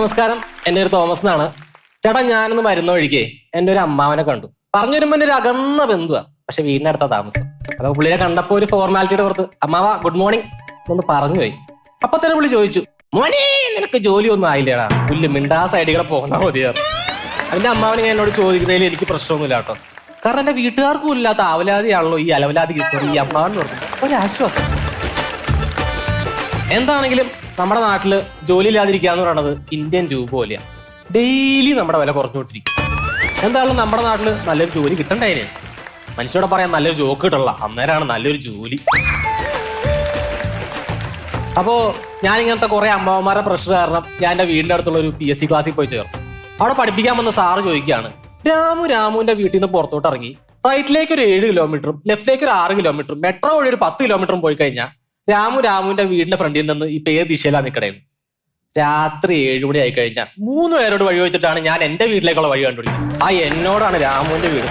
നമസ്കാരം, എൻ്റെ ഒരു തോമസ് എന്നാണ്. ചേട്ടാ, ഞാനൊന്ന് വരുന്ന വഴിക്കേ എൻ്റെ ഒരു അമ്മാവനെ കണ്ടു. പറഞ്ഞു വരുമ്പോ എൻ്റെ ഒരു അകന്ന ബന്ധുവാ, പക്ഷെ വീടിനടുത്ത താമസം. അപ്പൊ പുള്ളിയെ കണ്ടപ്പോ ഒരു ഫോർമാലിറ്റിയുടെ പുറത്ത് അമ്മാവ ഗുഡ് മോർണിംഗ് എന്ന് പറഞ്ഞു പോയി. അപ്പൊ തന്നെ പുള്ളി ചോദിച്ചു, മോനെ നിനക്ക് ജോലിയൊന്നും ആയില്ലേടാ, പുല്ല് മിണ്ടാ സൈഡികളെ പോന്നാ മതിയാറ്. അതിന്റെ അമ്മാവനെ ഞാൻ എന്നോട് ചോദിക്കുന്നതിൽ എനിക്ക് പ്രശ്നമൊന്നുമില്ല കേട്ടോ. കാരണം എന്റെ വീട്ടുകാർക്കും ഇല്ലാത്ത ആവലാതിയാണല്ലോ ഈ അലവലാതി ഈ അമ്മാവെന്ന് പറഞ്ഞു ഒരാശ്വാസം. എന്താണെങ്കിലും നമ്മുടെ നാട്ടില് ജോലി ഇല്ലാതിരിക്കുക എന്ന് പറയുന്നത് ഇന്ത്യൻ രൂപ പോലെയാണ്. ഡെയിലി നമ്മുടെ വില കുറഞ്ഞുകൊണ്ടിരിക്കും. എന്തായാലും നമ്മുടെ നാട്ടില് നല്ലൊരു ജോലി കിട്ടണ്ടായില്ലേ? മനുഷ്യരോട് പറയാൻ നല്ലൊരു ജോക്ക് കിട്ടുള്ള അന്നേരമാണ് നല്ലൊരു ജോലി. അപ്പോ ഞാൻ ഇങ്ങനത്തെ കുറെ അമ്മമാരുടെ പ്രഷർ കാരണം ഞാൻ എൻ്റെ വീടിന്റെ അടുത്തുള്ള ഒരു PSC ക്ലാസ്സിൽ പോയി ചേർന്നു. അവിടെ പഠിപ്പിക്കാൻ വന്ന സാറ് ചോദിക്കുകയാണ്, രാമുവിന്റെ വീട്ടിൽ നിന്ന് പുറത്തോട്ട് ഇറങ്ങി റൈറ്റിലേക്ക് ഒരു 7 കിലോമീറ്ററും ലെഫ്റ്റിലേക്ക് ഒരു 6 കിലോമീറ്ററും മെട്രോ വഴി ഒരു 10 കിലോമീറ്ററും പോയി കഴിഞ്ഞാൽ രാമുവിന്റെ വീടിന്റെ ഫ്രണ്ടിൽ നിന്ന് ഇപ്പൊ ഏത് ദിശയിലാണ് നിൽക്കണേന്ന്. രാത്രി 7 മണി ആയി കഴിഞ്ഞാൽ 3 പേരോട് വഴി വെച്ചിട്ടാണ് ഞാൻ എന്റെ വീട്ടിലേക്കുള്ള വഴി കണ്ടുപിടിക്കുന്നത്. എന്നോടാണ് രാമുവിന്റെ വീട്.